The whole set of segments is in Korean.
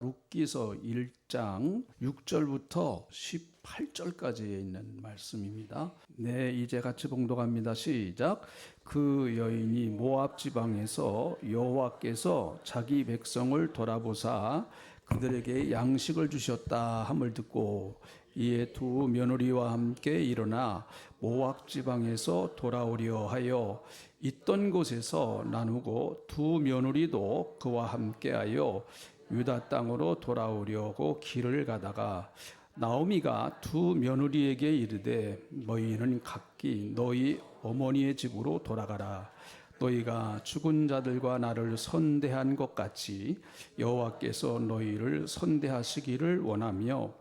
룻기서 1장 6절부터 18절까지에 있는 말씀입니다. 네, 이제 같이 봉독합니다. 시작. 그 여인이 모압 지방에서 여호와께서 자기 백성을 돌아보사 그들에게 양식을 주셨다 함을 듣고 이에 두 며느리와 함께 일어나 모압 지방에서 돌아오려 하여 있던 곳에서 나누고 두 며느리도 그와 함께하여 유다 땅으로 돌아오려고 길을 가다가 나오미가 두 며느리에게 이르되 너희는 각기 너희 어머니의 집으로 돌아가라. 너희가 죽은 자들과 나를 선대한 것 같이 여호와께서 너희를 선대하시기를 원하며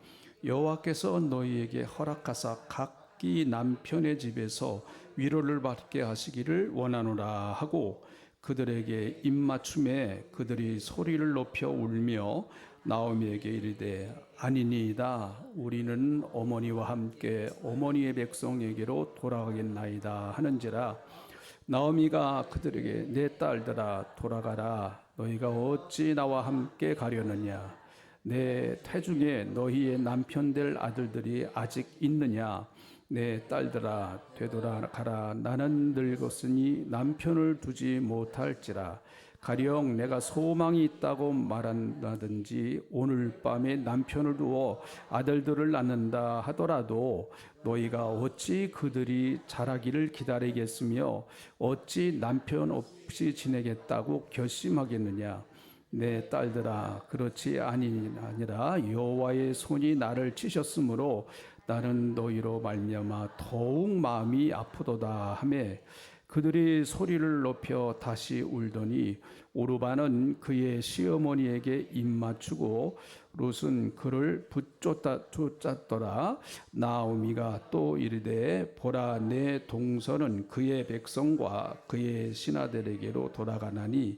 여호와께서 너희에게 허락하사 각기 남편의 집에서 위로를 받게 하시기를 원하노라 하고 그들에게 입맞춤에 그들이 소리를 높여 울며 나오미에게 이르되 아니니이다. 우리는 어머니와 함께 어머니의 백성에게로 돌아가겠나이다 하는지라. 나오미가 그들에게 내 딸들아 돌아가라. 너희가 어찌 나와 함께 가려느냐. 내 태중에 너희의 남편 될 아들들이 아직 있느냐. 내 딸들아 되돌아가라. 나는 늙었으니 남편을 두지 못할지라. 가령 내가 소망이 있다고 말한다든지 오늘 밤에 남편을 두어 아들들을 낳는다 하더라도 너희가 어찌 그들이 자라기를 기다리겠으며 어찌 남편 없이 지내겠다고 결심하겠느냐. 내 딸들아 그렇지 아니라 여호와의 손이 나를 치셨으므로 나는 너희로 말미암아 더욱 마음이 아프도다 하며 그들이 소리를 높여 다시 울더니 오르바는 그의 시어머니에게 입맞추고 룻은 그를 붙쫓았더라. 나오미가 또 이르되 보라 내 동서는 그의 백성과 그의 신하들에게로 돌아가나니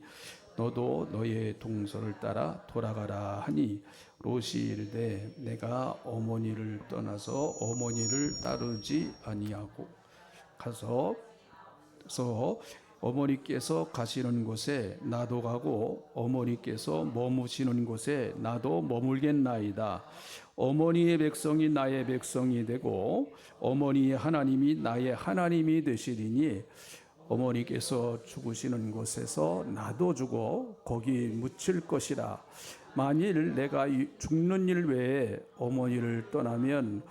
너도 너의 동서를 따라 돌아가라 하니 롯이 이르되 내가 어머니를 떠나서 어머니를 따르지 아니하고 가서 어머니께서 가시는 곳에 나도 가고 어머니께서 머무시는 곳에 나도 머물겠나이다. 어머니의 백성이 나의 백성이 되고 어머니의 하나님이 나의 하나님이 되시리니 어머니께서 죽으시는 곳에서 나도 죽어 거기 묻힐 것이라. 만일 내가 죽는 일 외에 어머니를 떠나면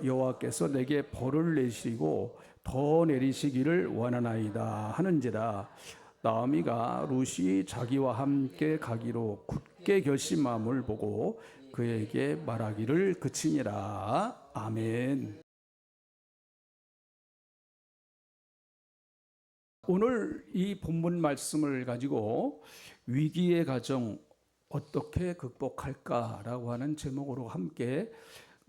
여호와께서 내게 벌을 내시고 더 내리시기를 원하나이다 하는지라. 나오미가 룻이 자기와 함께 가기로 굳게 결심함을 보고 그에게 말하기를 그치니라. 아멘. 오늘 이 본문 말씀을 가지고 위기의 가정 어떻게 극복할까라고 하는 제목으로 함께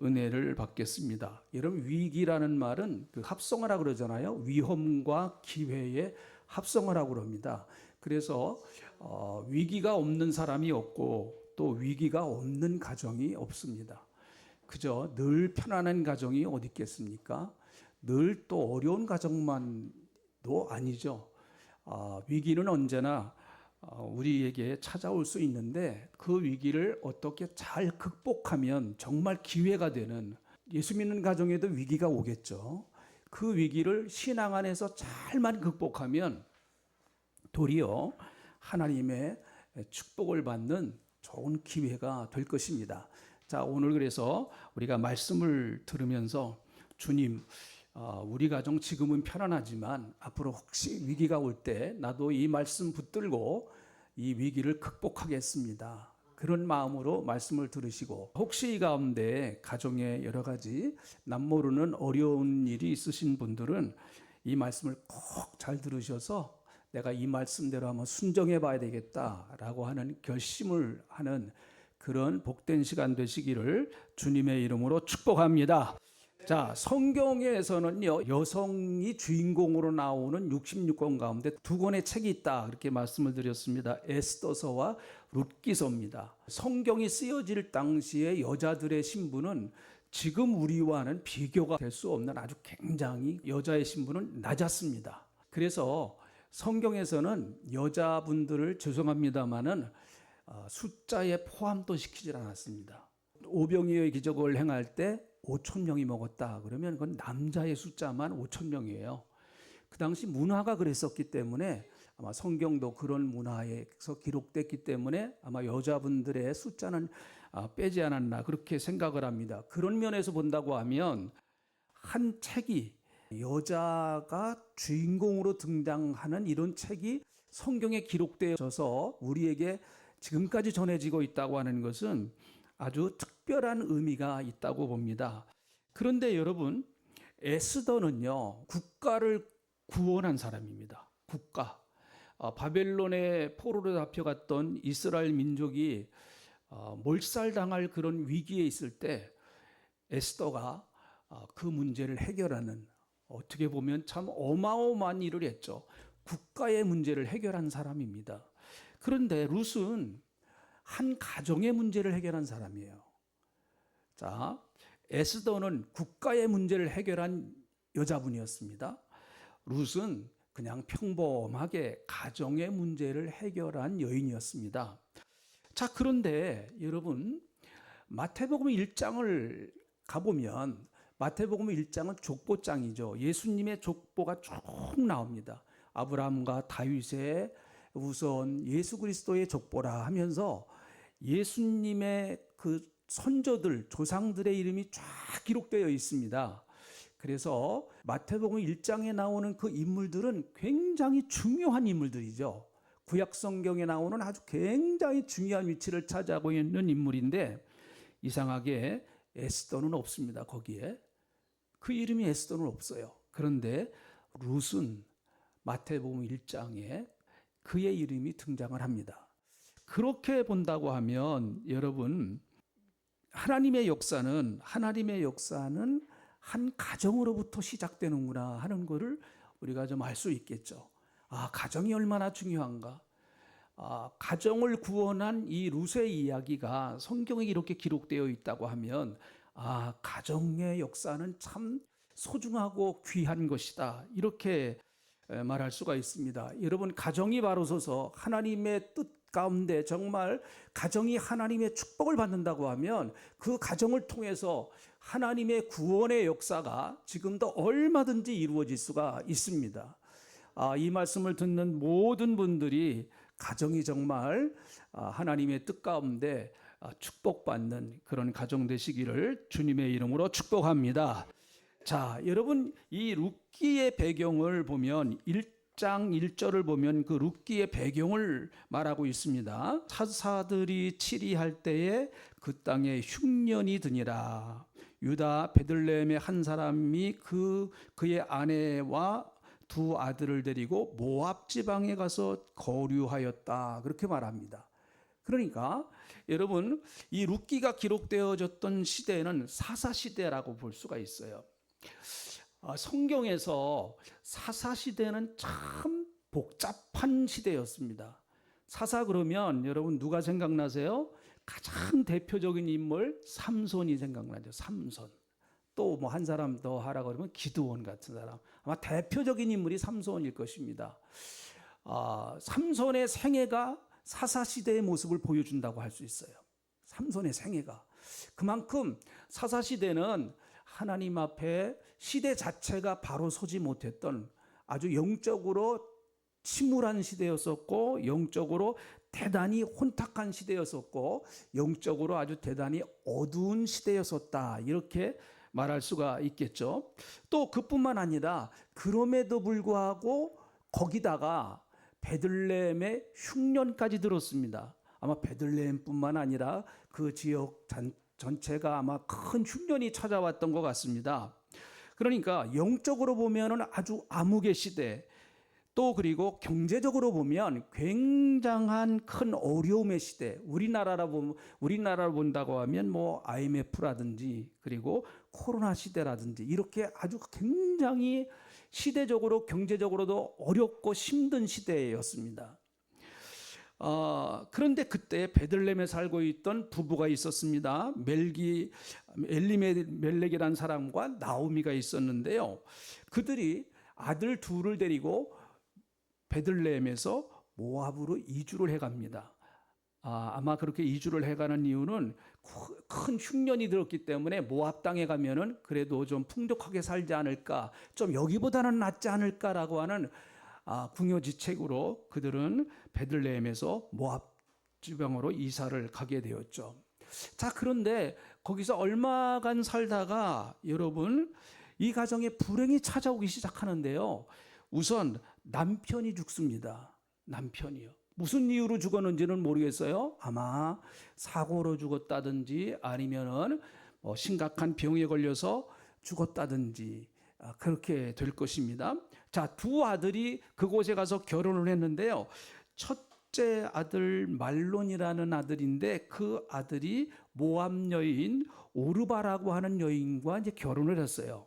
은혜를 받겠습니다. 여러분 위기라는 말은 그 합성어라고 그러잖아요. 위험과 기회의 합성어라고 그럽니다. 그래서 위기가 없는 사람이 없고 또 위기가 없는 가정이 없습니다. 그저 늘 편안한 가정이 어디 있겠습니까? 늘 또 어려운 가정만도 아니죠. 위기는 언제나 우리에게 찾아올 수 있는데 그 위기를 어떻게 잘 극복하면 정말 기회가 되는, 예수 믿는 가정에도 위기가 오겠죠. 그 위기를 신앙 안에서 잘만 극복하면 도리어 하나님의 축복을 받는 좋은 기회가 될 것입니다. 자, 오늘 그래서 우리가 말씀을 들으면서 주님, 우리 가정 지금은 편안하지만 앞으로 혹시 위기가 올 때 나도 이 말씀 붙들고 이 위기를 극복하겠습니다. 그런 마음으로 말씀을 들으시고 혹시 이 가운데 가정에 여러 가지 남모르는 어려운 일이 있으신 분들은 이 말씀을 꼭 잘 들으셔서 내가 이 말씀대로 한번 순종해 봐야 되겠다라고 하는 결심을 하는 그런 복된 시간 되시기를 주님의 이름으로 축복합니다. 자, 성경에서는요, 여성이 주인공으로 나오는 66권 가운데 두 권의 책이 있다. 그렇게 말씀을 드렸습니다. 에스더서와 룻기서입니다. 성경이 쓰여질 당시에 여자들의 신분은 지금 우리와는 비교가 될 수 없는 아주 굉장히 여자의 신분은 낮았습니다. 그래서 성경에서는 여자분들을 죄송합니다마는 숫자에 포함도 시키질 않았습니다. 오병이어의 기적을 행할 때 5천 명이 먹었다 그러면 그건 남자의 숫자만 5천 명이에요. 그 당시 문화가 그랬었기 때문에 아마 성경도 그런 문화에서 기록됐기 때문에 아마 여자분들의 숫자는 빼지 않았나 그렇게 생각을 합니다. 그런 면에서 본다고 하면 한 책이 여자가 주인공으로 등장하는 이런 책이 성경에 기록되어져서 우리에게 지금까지 전해지고 있다고 하는 것은 아주 특별한 의미가 있다고 봅니다. 그런데 여러분, 에스더는요, 국가를 구원한 사람입니다. 국가. 바벨론의 포로로 잡혀갔던 이스라엘 민족이 몰살당할 그런 위기에 있을 때 에스더가 그 문제를 해결하는, 어떻게 보면 참 어마어마한 일을 했죠. 국가의 문제를 해결한 사람입니다. 그런데 룻은 한 가정의 문제를 해결한 사람이에요. 자, 에스더는 국가의 문제를 해결한 여자분이었습니다. 룻은 그냥 평범하게 가정의 문제를 해결한 여인이었습니다. 자, 그런데 여러분, 마태복음 1장을 가보면 마태복음 1장은 족보장이죠. 예수님의 족보가 쭉 나옵니다. 아브라함과 다윗의 우선 예수 그리스도의 족보라 하면서 예수님의 그 선조들, 조상들의 이름이 쫙 기록되어 있습니다. 그래서 마태복음 1장에 나오는 그 인물들은 굉장히 중요한 인물들이죠. 구약 성경에 나오는 아주 굉장히 중요한 위치를 차지하고 있는 인물인데 이상하게 에스더는 없습니다. 거기에 그 이름이 에스더는 없어요. 그런데 룻은 마태복음 1장에 그의 이름이 등장을 합니다. 그렇게 본다고 하면 여러분, 하나님의 역사는 한 가정으로부터 시작되는구나 하는 것을 우리가 좀 알 수 있겠죠. 가정이 얼마나 중요한가. 가정을 구원한 이 룻의 이야기가 성경에 이렇게 기록되어 있다고 하면 가정의 역사는 참 소중하고 귀한 것이다. 이렇게 말할 수가 있습니다. 여러분, 가정이 바로 서서 하나님의 뜻 가운데 정말 가정이 하나님의 축복을 받는다고 하면 그 가정을 통해서 하나님의 구원의 역사가 지금도 얼마든지 이루어질 수가 있습니다. 이 말씀을 듣는 모든 분들이 가정이 정말 하나님의 뜻 가운데 축복받는 그런 가정 되시기를 주님의 이름으로 축복합니다. 자, 여러분, 이 룻기의 배경을 보면 1장 1절을 보면 그 룻기의 배경을 말하고 있습니다. 사사들이 치리할 때에 그 땅에 흉년이 드니라. 유다 베들레헴의 한 사람이 그의 아내와 두 아들을 데리고 모압 지방에 가서 거류하였다. 그렇게 말합니다. 그러니까 여러분, 이 룻기가 기록되어졌던 시대는 사사시대라고 볼 수가 있어요. 성경에서 사사시대는 참 복잡한 시대였습니다. 사사 그러면 여러분 누가 생각나세요? 가장 대표적인 인물 삼손이 생각나죠. 삼손. 또 뭐 한 사람 더 하라 그러면 기드온 같은 사람. 아마 대표적인 인물이 삼손일 것입니다. 삼손의 생애가 사사시대의 모습을 보여준다고 할 수 있어요. 삼손의 생애가. 그만큼 사사시대는 하나님 앞에 시대 자체가 바로 서지 못했던 아주 영적으로 침울한 시대였었고, 영적으로 대단히 혼탁한 시대였었고, 영적으로 아주 대단히 어두운 시대였었다. 이렇게 말할 수가 있겠죠. 또 그뿐만 아니라 그럼에도 불구하고 거기다가 베들레헴의 흉년까지 들었습니다. 아마 베들레헴뿐만 아니라 그 지역 전체가 아마 큰 흉년이 찾아왔던 것 같습니다. 그러니까 영적으로 보면은 아주 암흑의 시대, 또 그리고 경제적으로 보면 굉장한 큰 어려움의 시대. 우리나라를 본다고 하면 뭐 IMF라든지 그리고 코로나 시대라든지 이렇게 아주 굉장히 시대적으로 경제적으로도 어렵고 힘든 시대였습니다. 그런데 그때 베들레헴에 살고 있던 부부가 있었습니다. 엘리멜렉이라는 사람과 나오미가 있었는데요. 그들이 아들 둘을 데리고 베들레헴에서 모압으로 이주를 해갑니다. 아마 그렇게 이주를 해가는 이유는 큰 흉년이 들었기 때문에 모압 땅에 가면은 그래도 좀 풍족하게 살지 않을까, 좀 여기보다는 낫지 않을까라고 하는 궁여지책으로 그들은 베들레헴에서 모압 지방으로 이사를 가게 되었죠. 자, 그런데 거기서 얼마간 살다가 여러분 이 가정에 불행이 찾아오기 시작하는데요. 우선 남편이 죽습니다. 남편이요. 무슨 이유로 죽었는지는 모르겠어요. 아마 사고로 죽었다든지 아니면은 심각한 병에 걸려서 죽었다든지 그렇게 될 것입니다. 자, 두 아들이 그곳에 가서 결혼을 했는데요. 첫째 아들 말론이라는 아들인데 그 아들이 모압 여인 오르바라고 하는 여인과 이제 결혼을 했어요.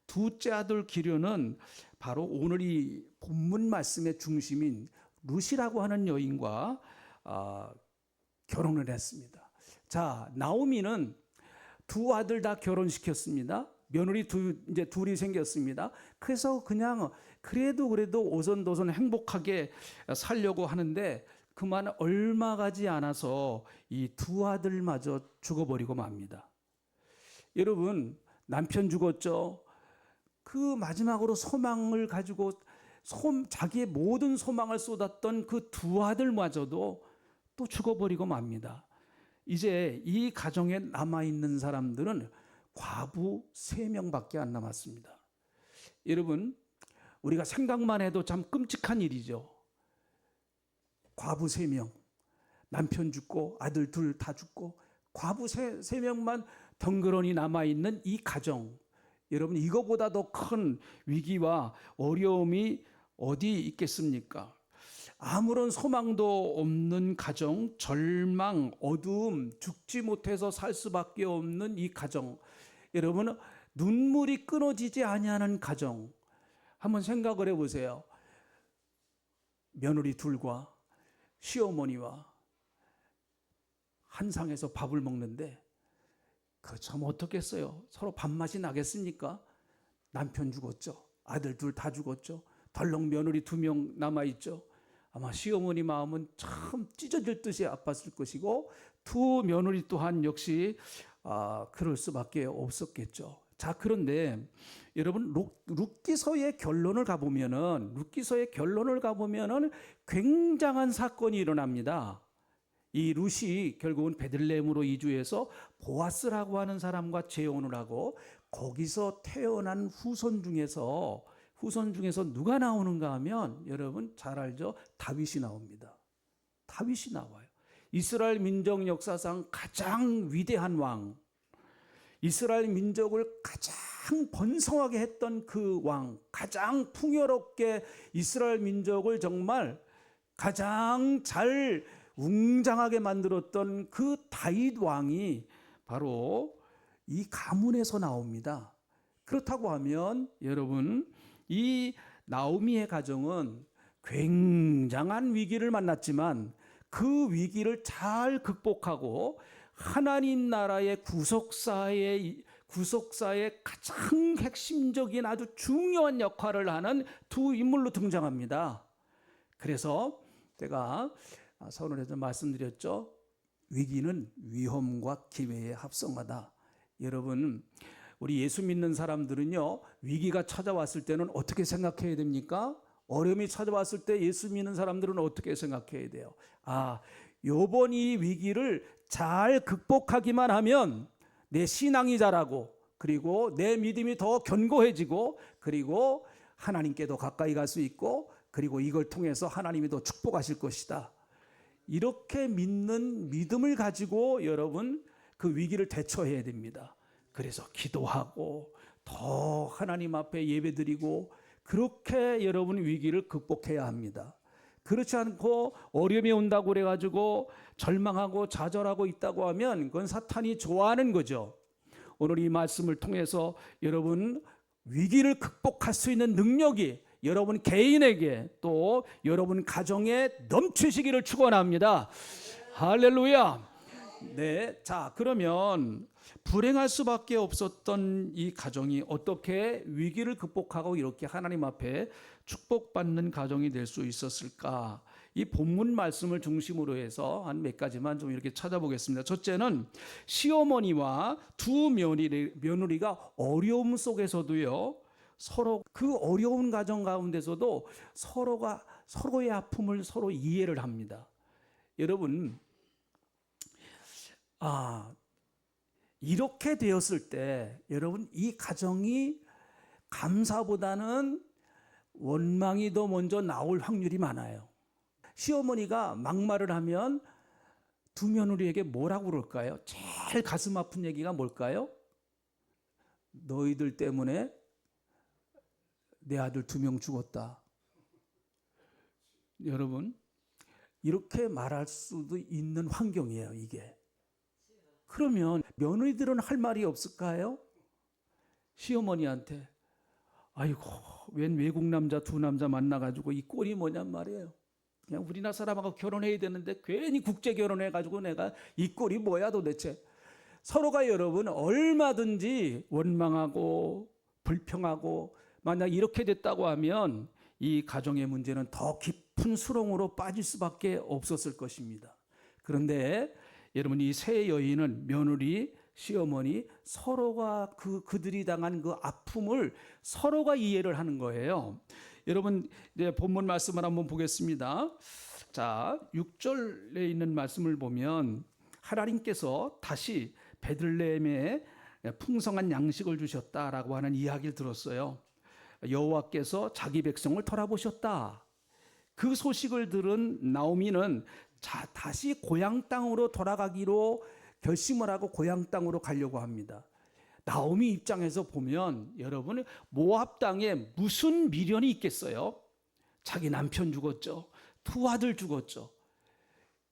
둘째 아들 기련은 바로 오늘 이 본문 말씀의 중심인 룻이라고 하는 여인과 결혼을 했습니다. 자, 나오미는 두 아들 다 결혼시켰습니다. 며느리 이제 둘이 생겼습니다. 그래서 그냥 그래도 오손도손 행복하게 살려고 하는데 그만 얼마 가지 않아서 이 두 아들마저 죽어버리고 맙니다. 여러분, 남편 죽었죠. 그 마지막으로 소망을 가지고 자기의 모든 소망을 쏟았던 그 두 아들마저도 또 죽어버리고 맙니다. 이제 이 가정에 남아있는 사람들은 과부 3명밖에 안 남았습니다. 여러분, 우리가 생각만 해도 참 끔찍한 일이죠. 과부 3명, 남편 죽고 아들 둘 다 죽고 과부 3명만 덩그러니 남아있는 이 가정, 여러분 이거보다 더 큰 위기와 어려움이 어디 있겠습니까? 아무런 소망도 없는 가정, 절망, 어두움, 죽지 못해서 살 수밖에 없는 이 가정, 여러분 눈물이 끊어지지 아니하는 가정, 한번 생각을 해보세요. 며느리 둘과 시어머니와 한 상에서 밥을 먹는데 그 참 어떻겠어요? 서로 밥맛이 나겠습니까? 남편 죽었죠. 아들 둘 다 죽었죠. 덜렁 며느리 2명 남아있죠. 아마 시어머니 마음은 참 찢어질 듯이 아팠을 것이고 두 며느리 또한 역시 그럴 수밖에 없었겠죠. 자, 그런데 여러분 룻기서의 결론을 가보면은 굉장한 사건이 일어납니다. 이 룻이 결국은 베들레헴으로 이주해서 보아스라고 하는 사람과 재혼을 하고 거기서 태어난 후손 중에서 누가 나오는가 하면 여러분 잘 알죠? 다윗이 나옵니다. 다윗이 나와요. 이스라엘 민족 역사상 가장 위대한 왕, 이스라엘 민족을 가장 번성하게 했던 그 왕, 가장 풍요롭게 이스라엘 민족을 정말 가장 잘 웅장하게 만들었던 그 다윗 왕이 바로 이 가문에서 나옵니다. 그렇다고 하면 여러분 이 나오미의 가정은 굉장한 위기를 만났지만 그 위기를 잘 극복하고 하나님 나라의 구속사의 가장 핵심적인 아주 중요한 역할을 하는 두 인물로 등장합니다. 그래서 제가 서론에서 말씀드렸죠. 위기는 위험과 기회에 합성하다. 여러분, 우리 예수 믿는 사람들은요, 위기가 찾아왔을 때는 어떻게 생각해야 됩니까? 어려움이 찾아왔을 때 예수 믿는 사람들은 어떻게 생각해야 돼요? 요번 이 위기를 잘 극복하기만 하면 내 신앙이 자라고 그리고 내 믿음이 더 견고해지고 그리고 하나님께 더 가까이 갈 수 있고 그리고 이걸 통해서 하나님이 더 축복하실 것이다. 이렇게 믿는 믿음을 가지고 여러분 그 위기를 대처해야 됩니다. 그래서 기도하고 더 하나님 앞에 예배드리고 그렇게 여러분 위기를 극복해야 합니다. 그렇지 않고 어려움이 온다고 그래가지고 절망하고 좌절하고 있다고 하면 그건 사탄이 좋아하는 거죠. 오늘 이 말씀을 통해서 여러분 위기를 극복할 수 있는 능력이 여러분 개인에게 또 여러분 가정에 넘치시기를 축원합니다. 할렐루야. 네, 자 그러면 불행할 수밖에 없었던 이 가정이 어떻게 위기를 극복하고 이렇게 하나님 앞에 축복받는 가정이 될 수 있었을까? 이 본문 말씀을 중심으로 해서 한 몇 가지만 좀 이렇게 찾아보겠습니다. 첫째는 시어머니와 두 며느리가 어려움 속에서도요, 서로 그 어려운 가정 가운데서도 서로가 서로의 아픔을 서로 이해를 합니다. 여러분, 이렇게 되었을 때 여러분, 이 가정이 감사보다는 원망이 더 먼저 나올 확률이 많아요. 시어머니가 막말을 하면 두 며느리에게 뭐라고 그럴까요? 제일 가슴 아픈 얘기가 뭘까요? 너희들 때문에 내 아들 2명 죽었다. 여러분, 이렇게 말할 수도 있는 환경이에요, 이게. 그러면 며느리들은 할 말이 없을까요? 시어머니한테 아이고, 웬 외국 남자 2남자 만나가지고 이 꼴이 뭐냔 말이에요. 그냥 우리나라 사람하고 결혼해야 되는데 괜히 국제 결혼해가지고 내가 이 꼴이 뭐야 도대체. 서로가 여러분 얼마든지 원망하고 불평하고, 만약 이렇게 됐다고 하면 이 가정의 문제는 더 깊은 수렁으로 빠질 수밖에 없었을 것입니다. 그런데 여러분, 이 세 여인은 며느리, 시어머니 서로가 그들이 당한 그 아픔을 서로가 이해를 하는 거예요. 여러분, 이제 본문 말씀을 한번 보겠습니다. 자, 6절에 있는 말씀을 보면 하나님께서 다시 베들레헴에 풍성한 양식을 주셨다라고 하는 이야기를 들었어요. 여호와께서 자기 백성을 돌아보셨다. 그 소식을 들은 나오미는 다시 고향 땅으로 돌아가기로 결심을 하고 고향 땅으로 가려고 합니다. 나오미 입장에서 보면 여러분, 모압 땅에 무슨 미련이 있겠어요? 자기 남편 죽었죠. 2 아들 죽었죠.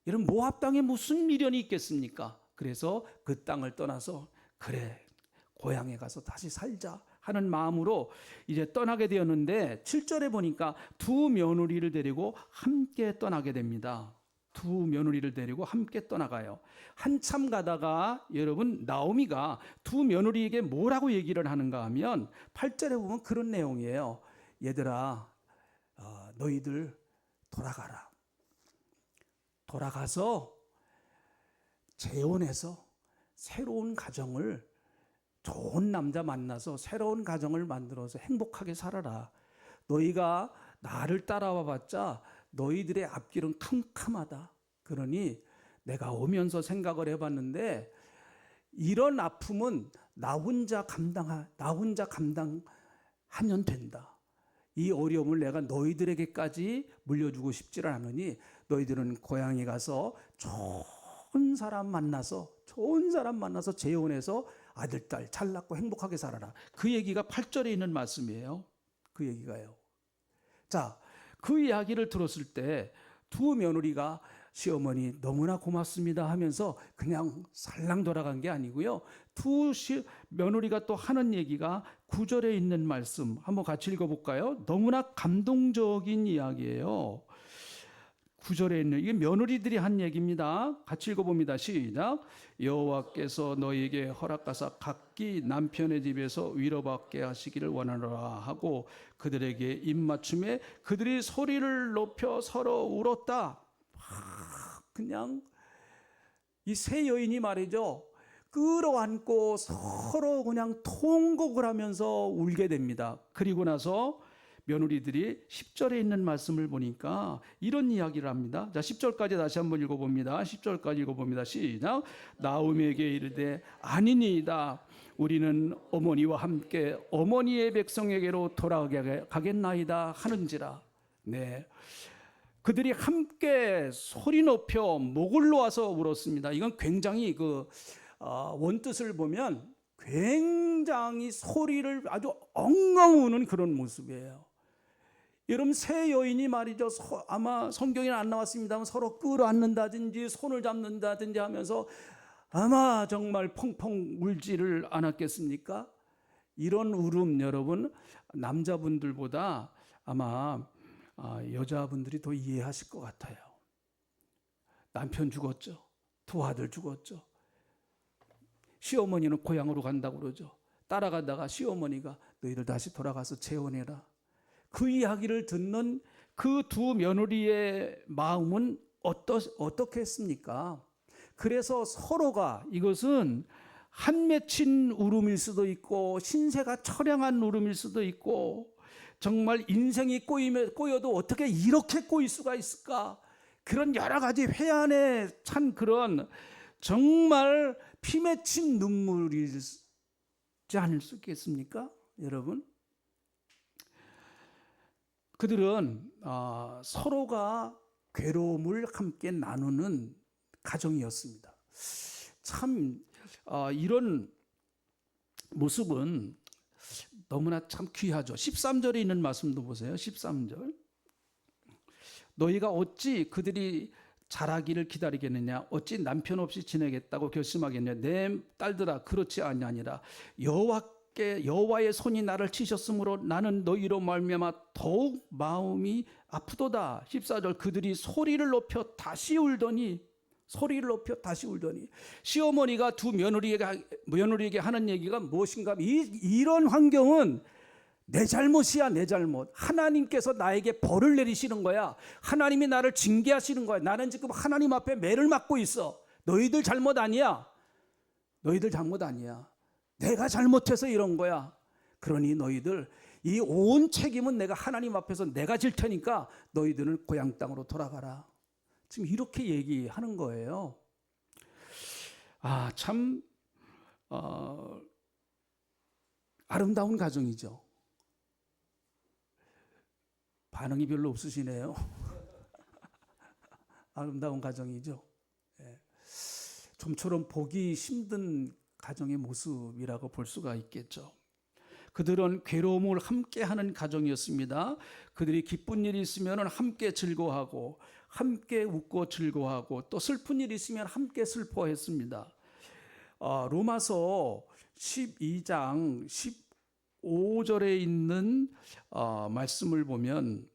이런 모압 땅에 무슨 미련이 있겠습니까? 그래서 그 땅을 떠나서 그래, 고향에 가서 다시 살자 하는 마음으로 이제 떠나게 되었는데, 7절에 보니까 2 며느리를 데리고 함께 떠나게 됩니다. 2 며느리를 데리고 함께 떠나가요. 한참 가다가 여러분, 나오미가 2 며느리에게 뭐라고 얘기를 하는가 하면 8절에 보면 그런 내용이에요. 얘들아, 너희들 돌아가라. 돌아가서 재혼해서 새로운 가정을, 좋은 남자 만나서 새로운 가정을 만들어서 행복하게 살아라. 너희가 나를 따라와 봤자 너희들의 앞길은 캄캄하다. 그러니 내가 오면서 생각을 해봤는데 이런 아픔은 나 혼자 감당하면 된다. 이 어려움을 내가 너희들에게까지 물려주고 싶지를 않으니 너희들은 고향에 가서 좋은 사람 만나서 재혼해서 아들, 딸 잘 낳고 행복하게 살아라. 그 얘기가 8절에 있는 말씀이에요. 그 얘기가요. 자, 그 이야기를 들었을 때 2 며느리가 시어머니 너무나 고맙습니다 하면서 그냥 살랑 돌아간 게 아니고요. 2 며느리가 또 하는 얘기가 9절에 있는 말씀 한번 같이 읽어볼까요? 너무나 감동적인 이야기예요. 9절에 있는, 이게 며느리들이 한 얘기입니다. 같이 읽어봅니다. 시작. 여호와께서 너희에게 허락하사 각기 남편의 집에서 위로받게 하시기를 원하노라 하고 그들에게 입맞춤에 그들이 소리를 높여 서로 울었다. 그냥 이 세 여인이 말이죠, 끌어안고 서로 그냥 통곡을 하면서 울게 됩니다. 그리고 나서 며느리들이 10절에 있는 말씀을 보니까 이런 이야기를 합니다. 자, 10절까지 다시 한번 읽어봅니다. 10절까지 읽어봅니다. 시작. 나오미에게 이르되 아니니이다. 우리는 어머니와 함께 어머니의 백성에게로 돌아가겠나이다 하는지라. 네, 그들이 함께 소리 높여 목을 놓아서 울었습니다. 이건 굉장히 원뜻을 보면 굉장히 소리를 아주 엉엉 우는 그런 모습이에요. 여러분, 세 여인이 말이죠, 아마 성경에는 안 나왔습니다만 서로 끌어안는다든지 손을 잡는다든지 하면서 아마 정말 펑펑 울지를 않았겠습니까? 이런 울음 여러분, 남자분들보다 아마 여자분들이 더 이해하실 것 같아요. 남편 죽었죠. 2 아들 죽었죠. 시어머니는 고향으로 간다고 그러죠. 따라가다가 시어머니가 너희들 다시 돌아가서 재혼해라. 그 이야기를 듣는 그 두 며느리의 마음은 어떻게 했습니까? 그래서 서로가, 이것은 한 맺힌 울음일 수도 있고 신세가 처량한 울음일 수도 있고, 정말 인생이 꼬여도 어떻게 이렇게 꼬일 수가 있을까, 그런 여러 가지 회한에 찬 그런 정말 피 맺힌 눈물이지 않을 수 있겠습니까? 여러분, 그들은 서로가 괴로움을 함께 나누는 가정이었습니다. 참 이런 모습은 너무나 참 귀하죠. 13절에 있는 말씀도 보세요. 13절. 너희가 어찌 그들이 자라기를 기다리겠느냐, 어찌 남편 없이 지내겠다고 결심하겠느냐. 내 딸들아, 그렇지 아니하니라. 여호와의 손이 나를 치셨으므로 나는 너희로 말미암아 더욱 마음이 아프도다. 14절. 그들이 소리를 높여 다시 울더니, 시어머니가 두 며느리에게 하는 얘기가 무엇인가? 이런 환경은 내 잘못이야, 내 잘못. 하나님께서 나에게 벌을 내리시는 거야. 하나님이 나를 징계하시는 거야. 나는 지금 하나님 앞에 매를 맞고 있어. 너희들 잘못 아니야. 내가 잘못해서 이런 거야. 그러니 너희들, 이 온 책임은 내가 하나님 앞에서 내가 질 테니까 너희들은 고향 땅으로 돌아가라. 지금 이렇게 얘기하는 거예요. 참 아름다운 가정이죠. 반응이 별로 없으시네요. 아름다운 가정이죠. 좀처럼 보기 힘든 가정의 모습이라고 볼 수가 있겠죠. 그들은 괴로움을 함께하는 가정이었습니다. 그들이 기쁜 일이 있으면 함께 즐거워하고, 함께 웃고 즐거워하고, 또 슬픈 일이 있으면 함께 슬퍼했습니다. 로마서 12장 15절에 있는 말씀을 보면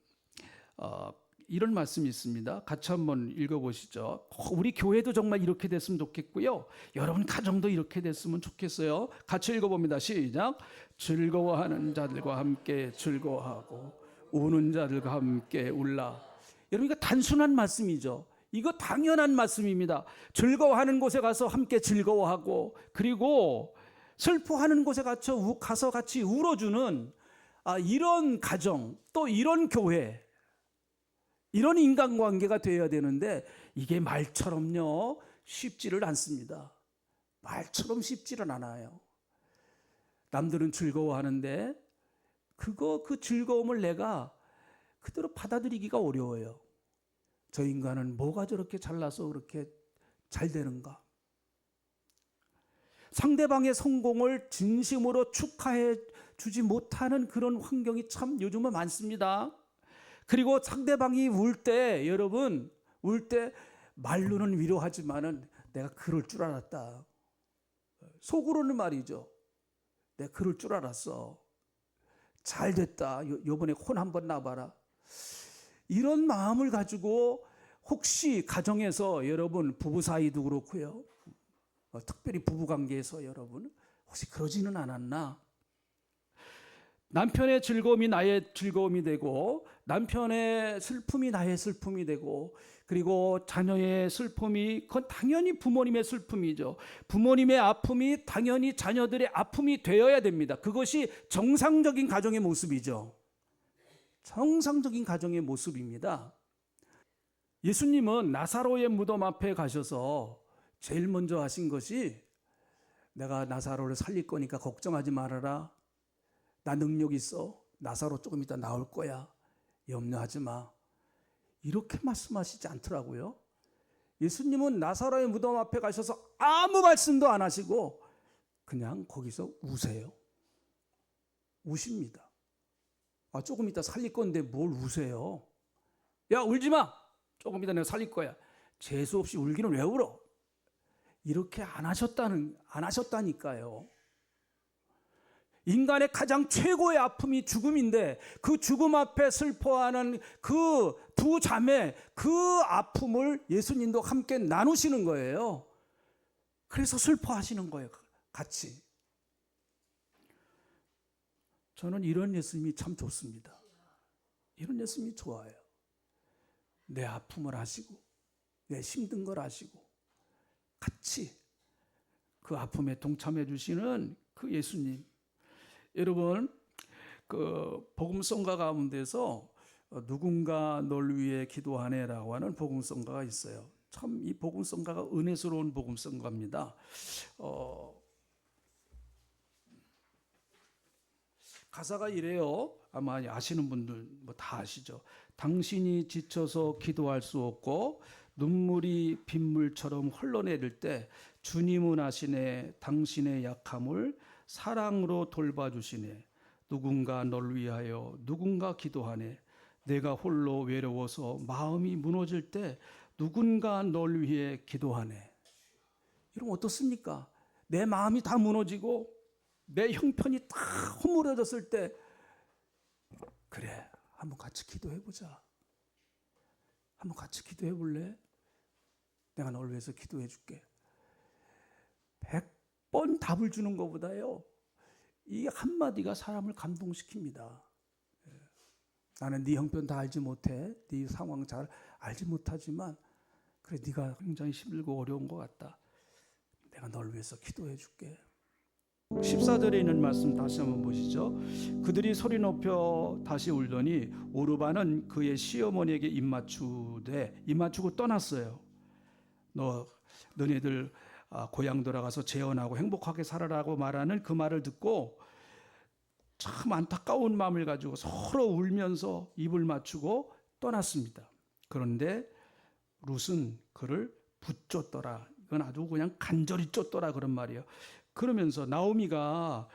이런 말씀이 있습니다. 같이 한번 읽어보시죠. 우리 교회도 정말 이렇게 됐으면 좋겠고요, 여러분 가정도 이렇게 됐으면 좋겠어요. 같이 읽어봅니다. 시작. 즐거워하는 자들과 함께 즐거워하고 우는 자들과 함께 울라. 여러분, 이거 단순한 말씀이죠. 이거 당연한 말씀입니다. 즐거워하는 곳에 가서 함께 즐거워하고, 그리고 슬퍼하는 곳에 가서 같이 울어주는 이런 가정, 또 이런 교회, 이런 인간관계가 되어야 되는데, 이게 말처럼요 쉽지를 않습니다. 말처럼 쉽지를 않아요. 남들은 즐거워하는데 그 즐거움을 내가 그대로 받아들이기가 어려워요. 저 인간은 뭐가 저렇게 잘나서 그렇게 잘 되는가? 상대방의 성공을 진심으로 축하해 주지 못하는 그런 환경이 참 요즘은 많습니다. 그리고 상대방이 울 때, 여러분, 울 때 말로는 위로하지만은 내가 그럴 줄 알았다. 속으로는 말이죠. 내가 그럴 줄 알았어. 잘 됐다. 요번에 혼 한번 나봐라. 이런 마음을 가지고 혹시 가정에서, 여러분 부부 사이도 그렇고요, 특별히 부부관계에서 여러분 혹시 그러지는 않았나? 남편의 즐거움이 나의 즐거움이 되고, 남편의 슬픔이 나의 슬픔이 되고, 그리고 자녀의 슬픔이, 그건 당연히 부모님의 슬픔이죠. 부모님의 아픔이 당연히 자녀들의 아픔이 되어야 됩니다. 그것이 정상적인 가정의 모습이죠. 정상적인 가정의 모습입니다. 예수님은 나사로의 무덤 앞에 가셔서 제일 먼저 하신 것이, 내가 나사로를 살릴 거니까 걱정하지 말아라. 나 능력 있어. 나사로 조금 이따 나올 거야. 염려하지 마. 이렇게 말씀하시지 않더라고요. 예수님은 나사로의 무덤 앞에 가셔서 아무 말씀도 안 하시고 그냥 거기서 우세요. 우십니다. 조금 이따 살릴 건데 뭘 우세요? 야, 울지 마. 조금 이따 내가 살릴 거야. 재수 없이 울기는 왜 울어? 이렇게 안 하셨다니까요. 인간의 가장 최고의 아픔이 죽음인데, 그 죽음 앞에 슬퍼하는 그 두 자매, 그 아픔을 예수님도 함께 나누시는 거예요. 그래서 슬퍼하시는 거예요, 같이. 저는 이런 예수님이 참 좋습니다. 이런 예수님이 좋아요. 내 아픔을 아시고 내 힘든 걸 아시고 같이 그 아픔에 동참해 주시는 그 예수님. 여러분, 그 복음성가 가운데서 누군가 널 위해 기도하네라고 하는 복음성가가 있어요. 참 이 복음성가가 은혜스러운 복음성가입니다. 가사가 이래요. 아마 아시는 분들 뭐 다 아시죠. 당신이 지쳐서 기도할 수 없고 눈물이 빗물처럼 흘러내릴 때 주님은 아시네. 당신의 약함을 사랑으로 돌봐주시네. 누군가 널 위하여 누군가 기도하네. 내가 홀로 외로워서 마음이 무너질 때 누군가 널 위해 기도하네. 이러면 어떻습니까? 내 마음이 다 무너지고 내 형편이 다 허물어졌을 때 그래, 한번 같이 기도해보자. 한번 같이 기도해볼래? 내가 널 위해서 기도해줄게. 100번 답을 주는 것보다요, 이 한마디가 사람을 감동시킵니다. 나는 네 형편 다 알지 못해. 네 상황 잘 알지 못하지만 그래, 네가 굉장히 힘들고 어려운 것 같다. 내가 널 위해서 기도해 줄게. 14절에 있는 말씀 다시 한번 보시죠. 그들이 소리 높여 다시 울더니 오르바는 그의 시어머니에게 입맞추고 떠났어요. 너네들 고향 돌아가서 재혼하고 행복하게 살아라고 말하는 그 말을 듣고 참 안타까운 마음을 가지고 서로 울면서 입을 맞추고 떠났습니다. 그런데 룻은 그를 붙쫓더라. 이건 아주 그냥 간절히 쫓더라 그런 말이에요. 그러면서 나오미가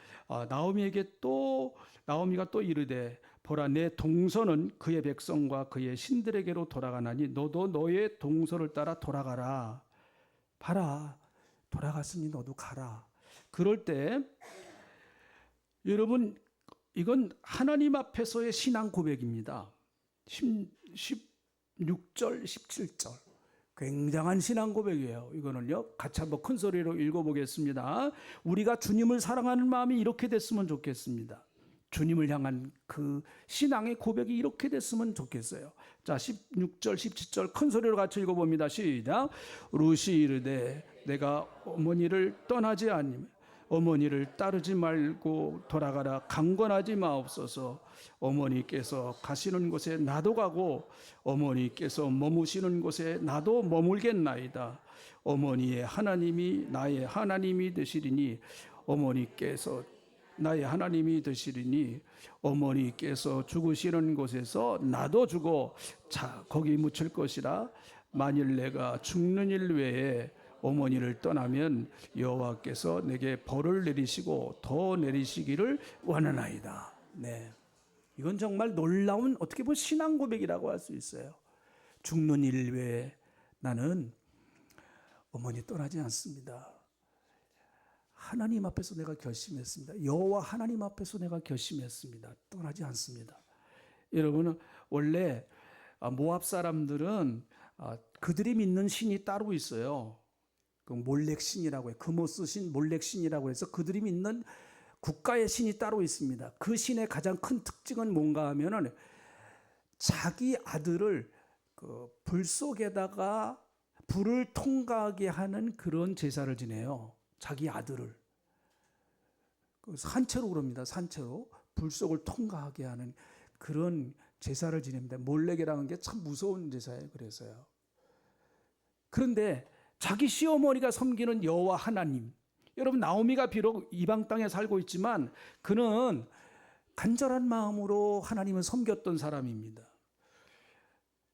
또 이르되 보라, 내 동서는 그의 백성과 그의 신들에게로 돌아가나니 너도 너의 동서를 따라 돌아가라. 봐라, 돌아갔으니 너도 가라. 그럴 때 여러분, 이건 하나님 앞에서의 신앙 고백입니다. 16절, 17절. 굉장한 신앙 고백이에요. 이거는요, 같이 한번 큰 소리로 읽어보겠습니다. 우리가 주님을 사랑하는 마음이 이렇게 됐으면 좋겠습니다. 주님을 향한 그 신앙의 고백이 이렇게 됐으면 좋겠어요. 자, 16절, 17절 큰 소리로 같이 읽어봅니다. 시작. 룻이 이르되 내가 어머니를 떠나지 아니면 어머니를 따르지 말고 돌아가라. 강권하지 마옵소서. 어머니께서 가시는 곳에 나도 가고 어머니께서 머무시는 곳에 나도 머물겠나이다. 어머니의 하나님이 나의 하나님이 되시리니 어머니께서 나의 하나님이 되시리니 어머니께서 죽으시는 곳에서 나도 죽어 거기 묻힐 것이라. 만일 내가 죽는 일 외에 어머니를 떠나면 여호와께서 내게 벌을 내리시고 더 내리시기를 원하나이다. 네, 이건 정말 놀라운 어떻게 보면 신앙 고백이라고 할 수 있어요. 죽는 일 외에 나는 어머니 떠나지 않습니다. 하나님 앞에서 내가 결심했습니다. 여호와 하나님 앞에서 내가 결심했습니다. 떠나지 않습니다. 여러분, 원래 모압 사람들은 그들이 믿는 신이 따로 있어요. 그 몰렉신이라고 해요. 금오스 신, 몰렉신이라고 해서 그들이 믿는 국가의 신이 따로 있습니다. 그 신의 가장 큰 특징은 뭔가 하면은 자기 아들을 그 불 속에다가 불을 통과하게 하는 그런 제사를 지내요. 자기 아들을 산채로 그럽니다. 산채로 불 속을 통과하게 하는 그런 제사를 지냅니다. 몰렉이라는 게 참 무서운 제사예요. 그래서요. 그런데 자기 시어머니가 섬기는 여호와 하나님, 여러분, 나오미가 비록 이방 땅에 살고 있지만 그는 간절한 마음으로 하나님을 섬겼던 사람입니다.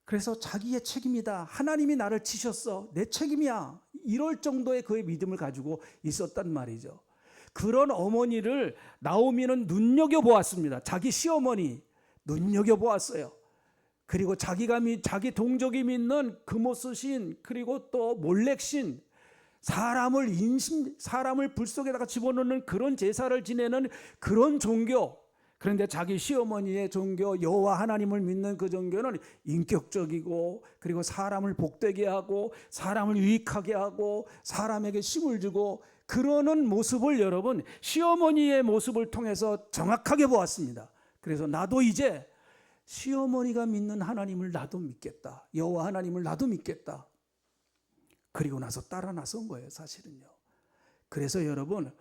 그래서 자기의 책임이다. 하나님이 나를 치셨어. 내 책임이야. 이럴 정도의 그의 믿음을 가지고 있었단 말이죠. 그런 어머니를 나오미는 눈여겨보았습니다. 자기 시어머니 눈여겨보았어요. 그리고 자기 동족이 믿는 금오스 신, 그리고 또 몰렉 신, 사람을 불 속에다가 집어넣는 그런 제사를 지내는 그런 종교. 그런데 자기 시어머니의 종교, 여호와 하나님을 믿는 그 종교는 인격적이고, 그리고 사람을 복되게 하고 사람을 유익하게 하고 사람에게 힘을 주고 그러는 모습을 여러분, 시어머니의 모습을 통해서 정확하게 보았습니다. 그래서 나도 이제 시어머니가 믿는 하나님을 나도 믿겠다. 여호와 하나님을 나도 믿겠다. 그리고 나서 따라 나선 거예요, 사실은요. 그래서 여러분,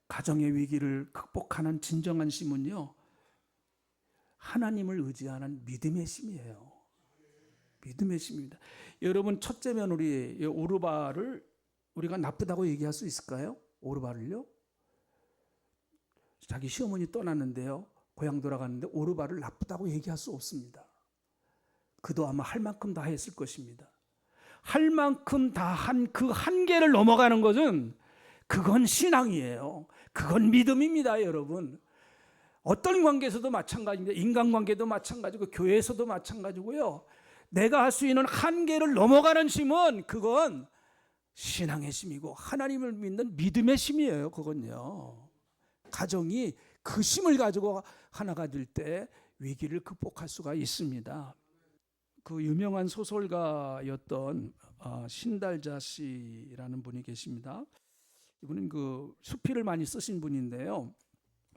가정의 위기를 극복하는 진정한 힘은요, 하나님을 의지하는 믿음의 힘이에요. 믿음의 힘입니다. 여러분, 첫째 며느리 오르바를 우리가 나쁘다고 얘기할 수 있을까요? 오르바를요? 자기 시어머니 떠났는데요, 고향 돌아갔는데 오르바를 나쁘다고 얘기할 수 없습니다. 그도 아마 할 만큼 다 했을 것입니다. 할 만큼 다 한 그 한계를 넘어가는 것은 그건 신앙이에요. 그건 믿음입니다, 여러분. 어떤 관계에서도 마찬가지입니다. 인간관계도 마찬가지고 교회에서도 마찬가지고요. 내가 할 수 있는 한계를 넘어가는 힘은 그건 신앙의 힘이고 하나님을 믿는 믿음의 힘이에요. 그건요. 가정이 그 힘을 가지고 하나가 될 때 위기를 극복할 수가 있습니다. 그 유명한 소설가였던 신달자 씨라는 분이 계십니다. 이분은 그 수필을 많이 쓰신 분인데요.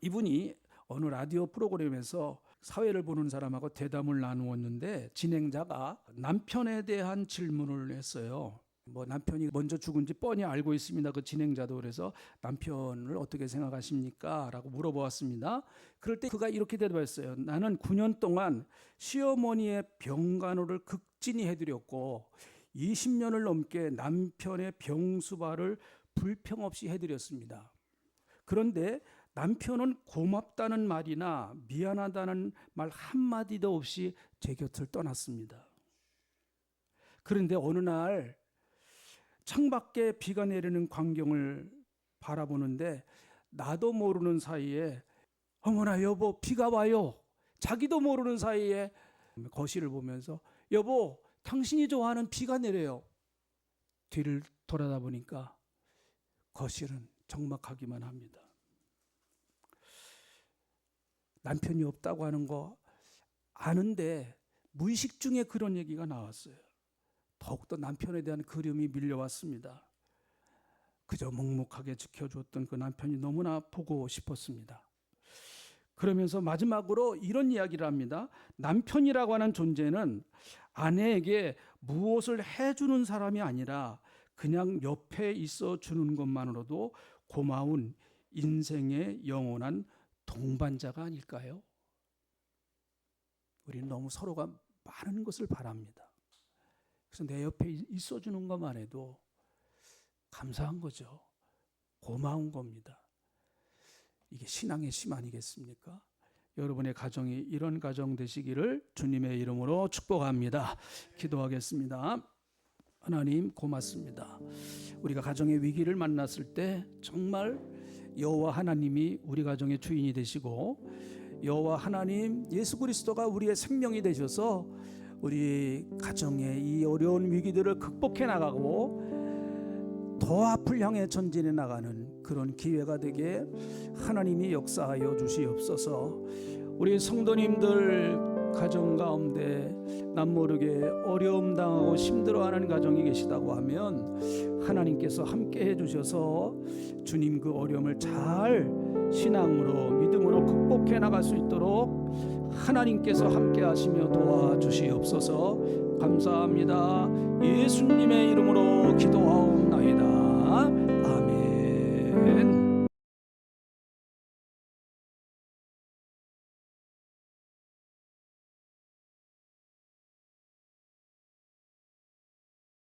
이분이 어느 라디오 프로그램에서 사회를 보는 사람하고 대담을 나누었는데 진행자가 남편에 대한 질문을 했어요. 뭐 남편이 먼저 죽은지 뻔히 알고 있습니다. 그 진행자도. 그래서 남편을 어떻게 생각하십니까? 라고 물어보았습니다. 그럴 때 그가 이렇게 대답했어요. 나는 9년 동안 시어머니의 병간호를 극진히 해드렸고 20년을 넘게 남편의 병수발을 불평 없이 해드렸습니다. 그런데 남편은 고맙다는 말이나 미안하다는 말 한마디도 없이 제 곁을 떠났습니다. 그런데 어느 날 창밖에 비가 내리는 광경을 바라보는데 나도 모르는 사이에 어머나 여보 비가 와요. 자기도 모르는 사이에 거실을 보면서 여보 당신이 좋아하는 비가 내려요. 뒤를 돌아다 보니까 거실은 적막하기만 합니다. 남편이 없다고 하는 거 아는데 무의식 중에 그런 얘기가 나왔어요. 더욱더 남편에 대한 그리움이 밀려왔습니다. 그저 묵묵하게 지켜줬던 그 남편이 너무나 보고 싶었습니다. 그러면서 마지막으로 이런 이야기를 합니다. 남편이라고 하는 존재는 아내에게 무엇을 해주는 사람이 아니라 그냥 옆에 있어 주는 것만으로도 고마운 인생의 영원한 동반자가 아닐까요? 우리는 너무 서로가 많은 것을 바랍니다. 그래서 내 옆에 있어주는 것만 해도 감사한 거죠. 고마운 겁니다. 이게 신앙의 힘 아니겠습니까? 여러분의 가정이 이런 가정 되시기를 주님의 이름으로 축복합니다. 기도하겠습니다. 하나님 고맙습니다. 우리가 가정의 위기를 만났을 때 정말 여호와 하나님이 우리 가정의 주인이 되시고 여호와 하나님 예수 그리스도가 우리의 생명이 되셔서 우리 가정의 이 어려운 위기들을 극복해 나가고 더 앞을 향해 전진해 나가는 그런 기회가 되게 하나님이 역사하여 주시옵소서. 우리 성도님들 가정 가운데 남모르게 어려움 당하고 힘들어하는 가정이 계시다고 하면 하나님께서 함께 해주셔서 주님 그 어려움을 잘 신앙으로 믿음으로 극복해 나갈 수 있도록 하나님께서 함께 하시며 도와주시옵소서. 감사합니다. 예수님의 이름으로 기도하옵나이다. 아멘.